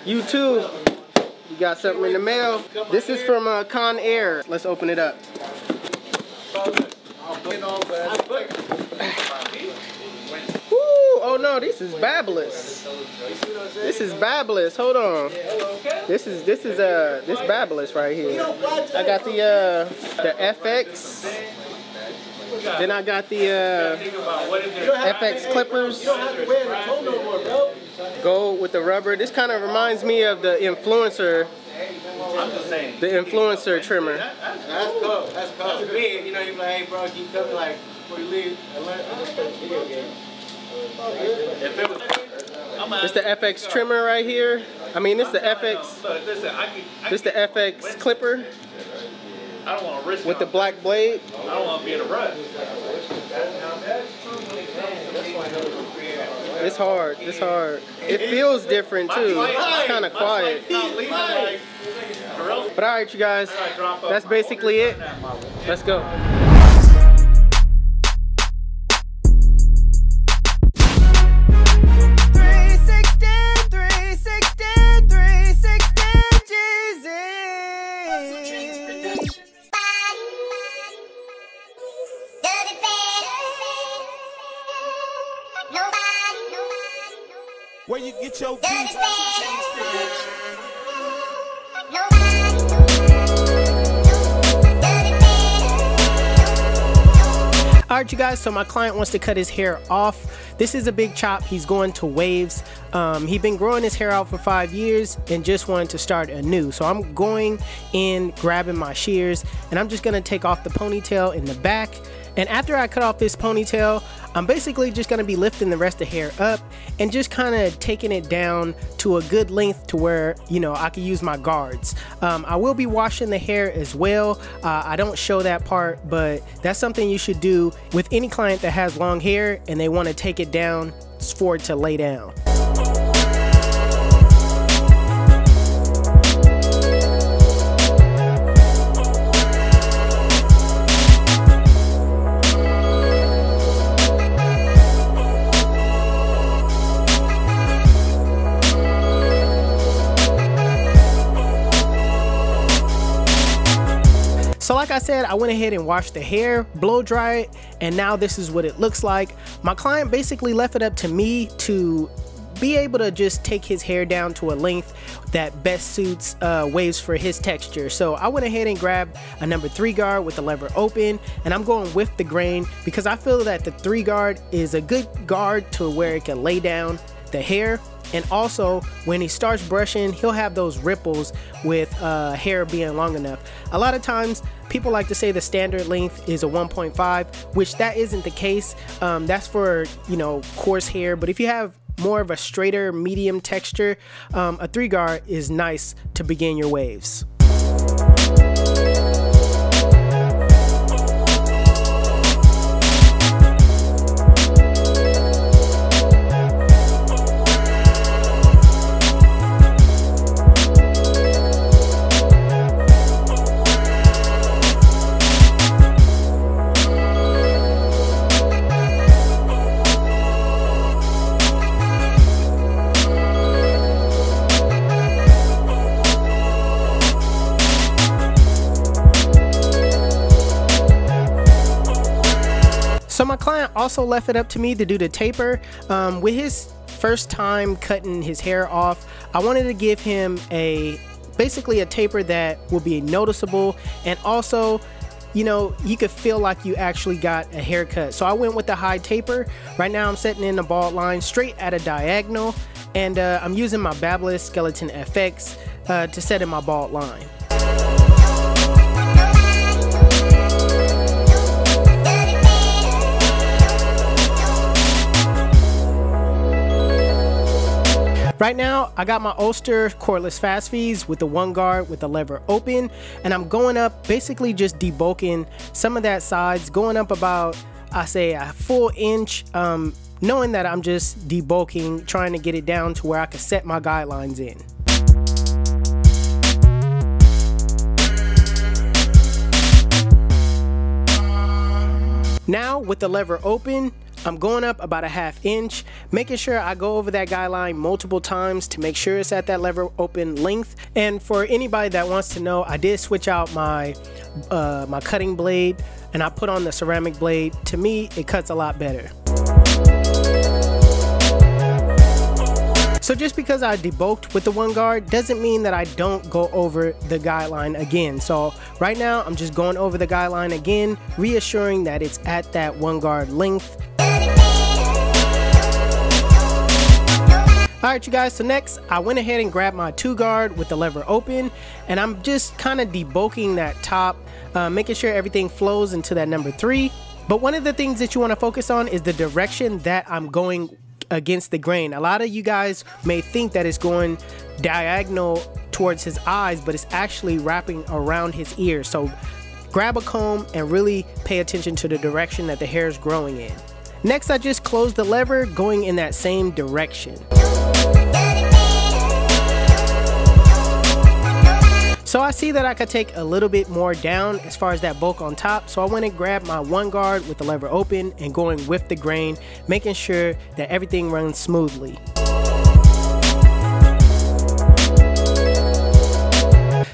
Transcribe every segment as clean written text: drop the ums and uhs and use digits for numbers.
YouTube, you got something in the mail. This is from Con Air. Let's open it up. Woo! Oh no, this is Babyless. This is Babyless. Hold on. This is Babyless right here. I got the FX. Then I got the FX clippers. Gold with the rubber. This kind of reminds me of the influencer. The influencer trimmer. That's cool. That's cool. That's big. You know, you're like, hey, bro, can you come like before you leave? It's the FX trimmer right here. I mean, it's the FX. This the FX clipper. I don't want to risk with the black blade. I don't want to be in a rut. It's hard. It's hard. It feels different too. It's kind of quiet. But all right, you guys. That's basically it. Let's go. Where you get your beats? Alright you guys, so my client wants to cut his hair off. This is a big chop. He's going to waves. He's been growing his hair out for 5 years and just wanted to start anew. So I'm going in, grabbing my shears, and I'm just going to take off the ponytail in the back. And after I cut off this ponytail, I'm basically just going to be lifting the rest of the hair up and just kind of taking it down to a good length to where, you know, I can use my guards. I will be washing the hair as well. I don't show that part, but that's something you should do with any client that has long hair and they want to take it down for it to lay down. So like I said, I went ahead and washed the hair, blow dry it, and now this is what it looks like. My client basically left it up to me to be able to just take his hair down to a length that best suits waves for his texture. So I went ahead and grabbed a number 3 guard with the lever open, and I'm going with the grain because I feel that the 3 guard is a good guard to where it can lay down the hair. And also, when he starts brushing, he'll have those ripples with hair being long enough. A lot of times, people like to say the standard length is a 1.5, which that isn't the case. That's for, you know, coarse hair. But if you have more of a straighter, medium texture, a 3 guard is nice to begin your waves. So my client also left it up to me to do the taper. With his first time cutting his hair off, I wanted to give him basically a taper that will be noticeable, and also, you know, you could feel like you actually got a haircut. So I went with the high taper. Right now I'm setting in the bald line straight at a diagonal, and I'm using my Babyless Skeleton FX to set in my bald line. Right now, I got my Ulster cordless fast feeds with the 1 guard with the lever open, and I'm going up, basically just debulking some of that sides, going up about, I say, a full inch, knowing that I'm just debulking, trying to get it down to where I can set my guidelines in. Now, with the lever open, I'm going up about a 1/2 inch, making sure I go over that guideline multiple times to make sure it's at that lever open length. And for anybody that wants to know, I did switch out my my cutting blade and I put on the ceramic blade. To me, it cuts a lot better. So just because I debulked with the 1 guard doesn't mean that I don't go over the guideline again. So right now I'm just going over the guideline again, reassuring that it's at that 1 guard length. Alright you guys, so next I went ahead and grabbed my 2 guard with the lever open, and I'm just kind of debulking that top, making sure everything flows into that number 3. But one of the things that you want to focus on is the direction that I'm going against the grain. A lot of you guys may think that it's going diagonal towards his eyes, but it's actually wrapping around his ears. So grab a comb and really pay attention to the direction that the hair is growing in. Next, I just closed the lever going in that same direction. So I see that I could take a little bit more down as far as that bulk on top, so I went and grabbed my 1 guard with the lever open and going with the grain, making sure that everything runs smoothly.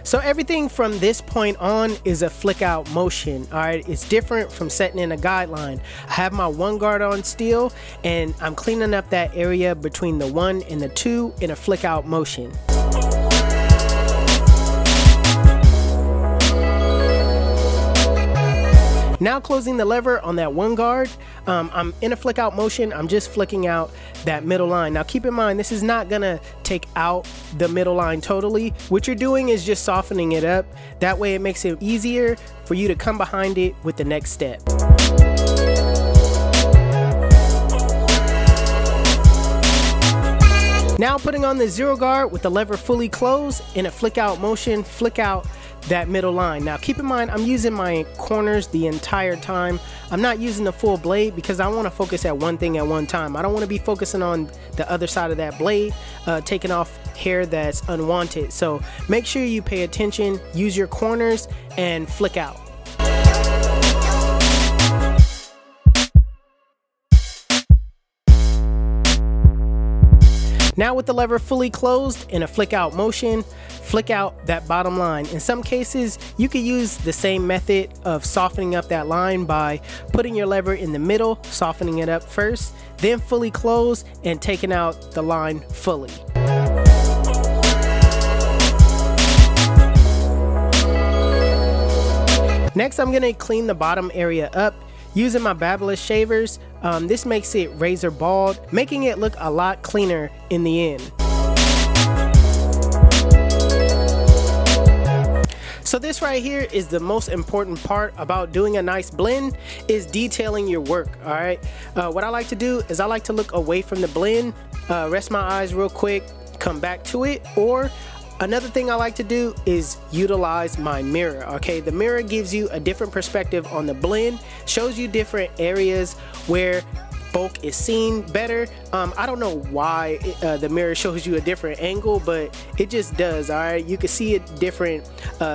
So everything from this point on is a flick out motion. Alright, it's different from setting in a guideline. I have my 1 guard on still, and I'm cleaning up that area between the 1 and the 2 in a flick out motion. Now closing the lever on that 1 guard, I'm in a flick out motion. I'm just flicking out that middle line. Now keep in mind, this is not gonna take out the middle line totally. What you're doing is just softening it up. That way it makes it easier for you to come behind it with the next step. Now putting on the 0 guard with the lever fully closed in a flick out motion, flick out that middle line. Now keep in mind, I'm using my corners the entire time. I'm not using the full blade because I want to focus at one thing at one time. I don't want to be focusing on the other side of that blade, taking off hair that's unwanted. So make sure you pay attention, use your corners, and flick out. Now with the lever fully closed in a flick out motion, flick out that bottom line. In some cases, you could use the same method of softening up that line by putting your lever in the middle, softening it up first, then fully close and taking out the line fully. Next, I'm going to clean the bottom area up using my Babyliss shavers. This makes it razor bald, making it look a lot cleaner in the end. So this right here is the most important part about doing a nice blend, is detailing your work. All right, what I like to do is I like to look away from the blend, rest my eyes real quick, come back to it, or another thing I like to do is utilize my mirror. Okay, the mirror gives you a different perspective on the blend, shows you different areas where bulk is seen better. I don't know why the mirror shows you a different angle, but it just does. All right, you can see a different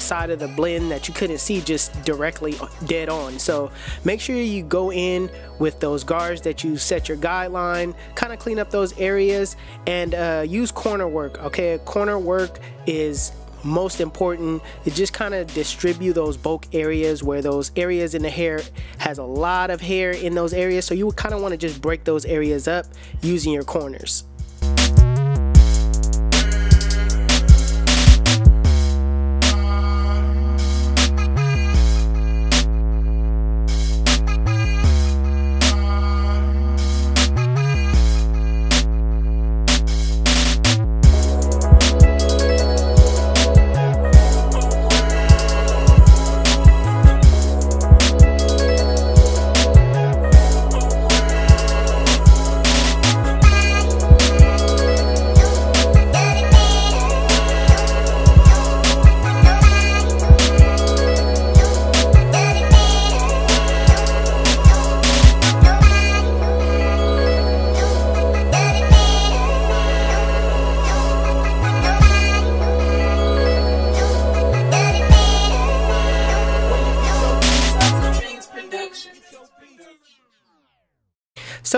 side of the blend that you couldn't see just directly dead on. So make sure you go in with those guards that you set your guideline, kind of clean up those areas, and use corner work. Okay, corner work is most important. It just kind of distribute those bulk areas where those areas in the hair has a lot of hair in those areas, so you would kind of want to just break those areas up using your corners.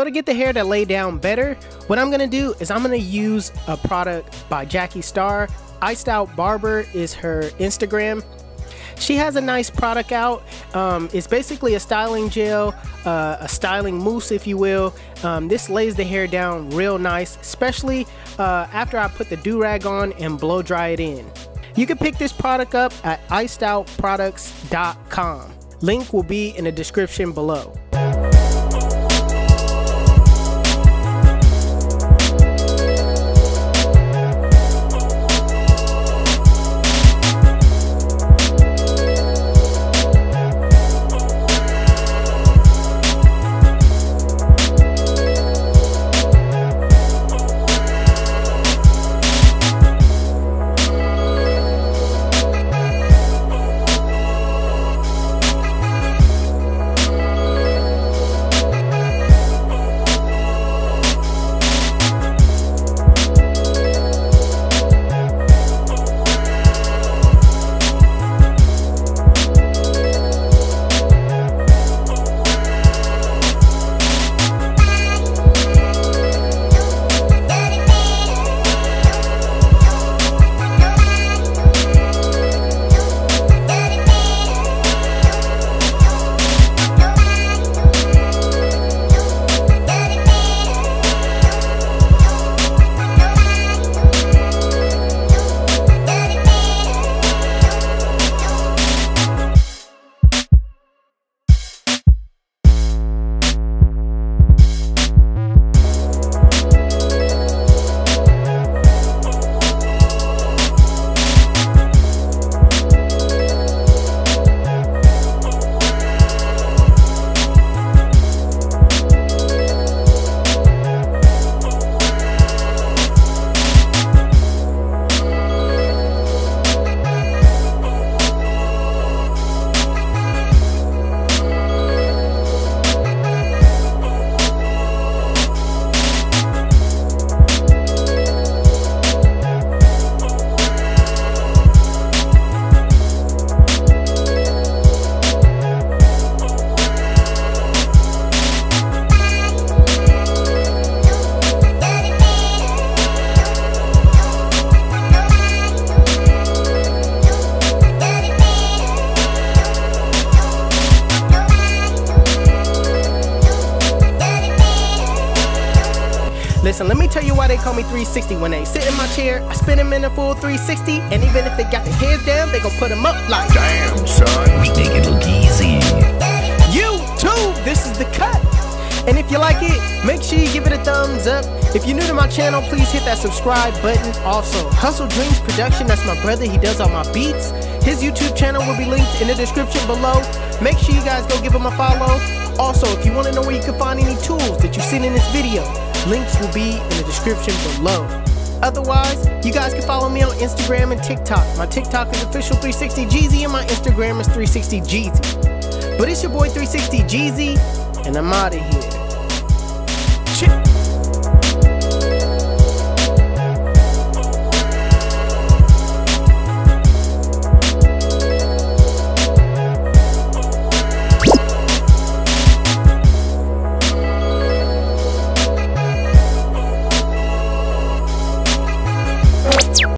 So to get the hair to lay down better, what I'm gonna do is I'm gonna use a product by Jackie Star. Iced Out Barber is her Instagram. She has a nice product out. It's basically a styling gel, a styling mousse, if you will. This lays the hair down real nice, especially after I put the do-rag on and blow dry it in. You can pick this product up at icedOutProducts.com. Link will be in the description below. Listen, let me tell you why they call me 360. When they sit in my chair, I spin them in a full 360. And even if they got their heads down, they gon' put them up like, damn, son, we make it look easy. YouTube, this is the cut. And if you like it, make sure you give it a thumbs up. If you're new to my channel, please hit that subscribe button. Also, HustleDreamProduction, that's my brother, he does all my beats. His YouTube channel will be linked in the description below. Make sure you guys go give him a follow. Also, if you want to know where you can find any tools that you've seen in this video, links will be in the description below. Otherwise, you guys can follow me on Instagram and TikTok. My TikTok is official360Jeezy and my Instagram is 360Jeezy. But it's your boy 360Jeezy, and I'm out of here.